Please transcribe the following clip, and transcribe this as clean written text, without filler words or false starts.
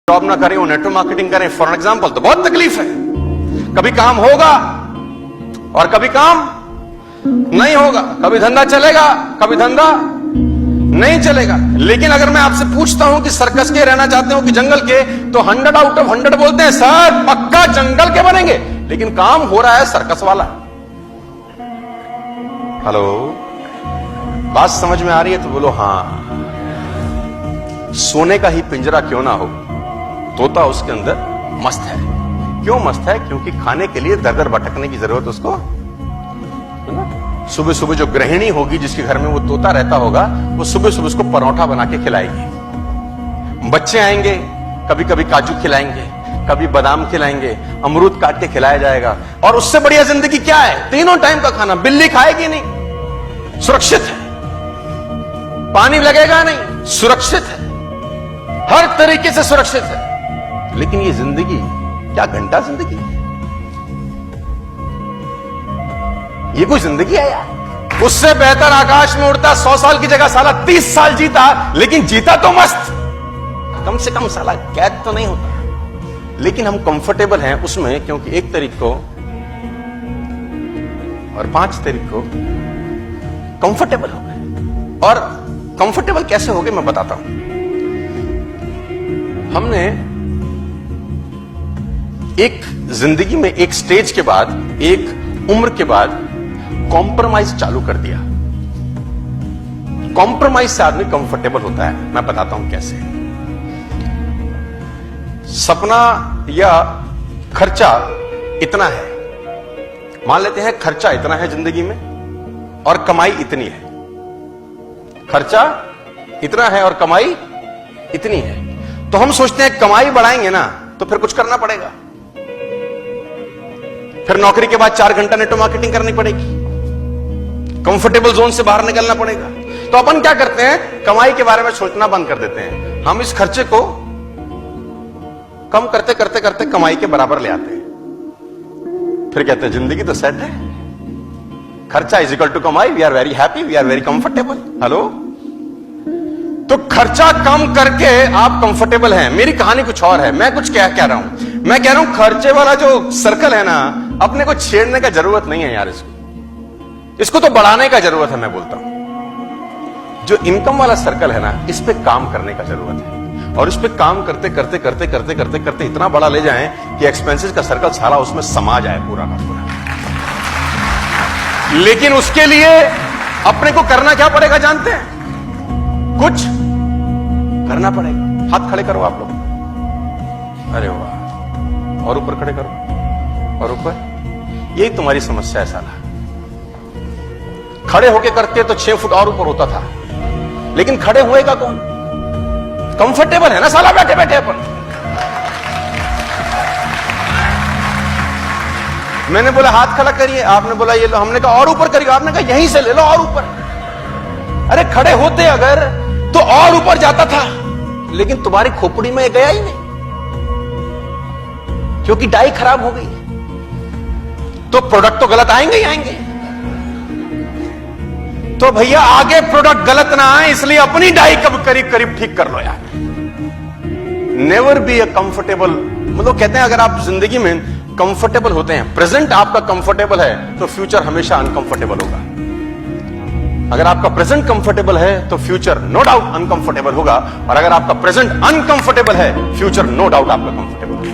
Job ना करें, वो नेटवर्क मार्केटिंग करें, फॉर एग्जाम्पल, तो बहुत तकलीफ है। कभी काम होगा और कभी काम नहीं होगा, कभी धंधा चलेगा, कभी धंधा नहीं चलेगा। लेकिन अगर मैं आपसे पूछता हूं कि सर्कस के रहना चाहते हो कि जंगल के, तो 100 आउट ऑफ 100 बोलते हैं सर पक्का जंगल के बनेंगे। लेकिन काम हो रहा है सर्कस वाला। हेलो, बात समझ में आ रही है तो बोलो हाँ। सोने का ही पिंजरा क्यों ना हो, तोता उसके अंदर मस्त है। क्यों मस्त है? क्योंकि खाने के लिए दर दर भटकने की जरूरत उसको है ना। सुबह सुबह जो गृहिणी होगी जिसके घर में वो तोता रहता होगा, वो सुबह सुबह उसको परोठा बना के खिलाएगी। बच्चे आएंगे, कभी कभी काजू खिलाएंगे, कभी बादाम खिलाएंगे, अमरूद काट के खिलाया जाएगा। और उससे बढ़िया जिंदगी क्या है? तीनों टाइम का खाना। बिल्ली खाएगी नहीं, सुरक्षित है। पानी लगेगा नहीं, सुरक्षित है। हर तरीके से सुरक्षित है। लेकिन ये जिंदगी क्या घंटा जिंदगी है? ये कोई जिंदगी है यार? उससे बेहतर आकाश में उड़ता 100 साल की जगह साला 30 साल जीता, लेकिन जीता तो मस्त। कम से कम साला कैद तो नहीं होता। लेकिन हम कंफर्टेबल हैं उसमें, क्योंकि 1 तारीख को और 5 तारीख को कंफर्टेबल हो गए। और कंफर्टेबल कैसे हो गए मैं बताता हूं। हमने एक जिंदगी में एक स्टेज के बाद, एक उम्र के बाद कॉम्प्रोमाइज चालू कर दिया। कॉम्प्रोमाइज से आदमी कंफर्टेबल होता है। मैं बताता हूं कैसे। सपना या खर्चा इतना है, मान लेते हैं खर्चा इतना है जिंदगी में और कमाई इतनी है। खर्चा इतना है और कमाई इतनी है, तो हम सोचते हैं कमाई बढ़ाएंगे ना तो फिर कुछ करना पड़ेगा। फिर नौकरी के बाद 4 घंटा नेटवर्क मार्केटिंग करनी पड़ेगी, कंफर्टेबल जोन से बाहर निकलना पड़ेगा। तो अपन क्या करते हैं? कमाई के बारे में सोचना बंद कर देते हैं। हम इस खर्चे को कम करते करते करते कमाई के बराबर ले आते हैं। फिर कहते हैं जिंदगी तो सेट है। खर्चा इज इक्वल टू कमाई, we are very happy, we are very comfortable. Hello, तो खर्चा कम करके आप कंफर्टेबल हैं। मेरी कहानी कुछ और है। मैं कुछ क्या कह रहा हूं? मैं कह रहा हूं खर्चे वाला जो सर्कल है ना, अपने को छेड़ने का जरूरत नहीं है यार। इसको तो बढ़ाने का जरूरत है। मैं बोलता हूं जो इनकम वाला सर्कल है ना, इस पे काम करने का जरूरत है। और इस पे काम करते करते करते करते करते करते इतना बड़ा ले जाएं कि एक्सपेंसेस का सर्कल सारा उसमें समा जाए पूरा का पूरा। लेकिन उसके लिए अपने को करना क्या पड़ेगा जानते हैं? कुछ करना पड़ेगा। हाथ खड़े करो आप लोग। अरे वाह, और ऊपर खड़े करो, और ऊपर। यही तुम्हारी समस्या है साला। खड़े होके करते तो 6 फुट और ऊपर होता था, लेकिन खड़े हुएगा कौन? कंफर्टेबल है ना साला बैठे बैठे अपन। मैंने बोला हाथ खड़ा करिए, आपने बोला ये लो। हमने कहा और ऊपर करिए, आपने कहा यहीं से ले लो और ऊपर। अरे खड़े होते अगर तो और ऊपर जाता था, लेकिन तुम्हारी खोपड़ी में गया ही नहीं, क्योंकि डाई खराब हो गई। तो प्रोडक्ट तो गलत आएंगे ही आएंगे। तो भैया आगे प्रोडक्ट गलत ना आए, इसलिए अपनी डाई कब करीब करीब ठीक कर लो यार। Never be a comfortable. मतलब कहते हैं अगर आप जिंदगी में कंफर्टेबल होते हैं, प्रेजेंट आपका कंफर्टेबल है, तो फ्यूचर हमेशा अनकंफर्टेबल होगा। अगर आपका प्रेजेंट कंफर्टेबल है तो फ्यूचर नो डाउट अनकंफर्टेबल होगा। और अगर आपका प्रेजेंट अनकंफर्टेबल है, फ्यूचर नो डाउट आपका कंफर्टेबल होगा।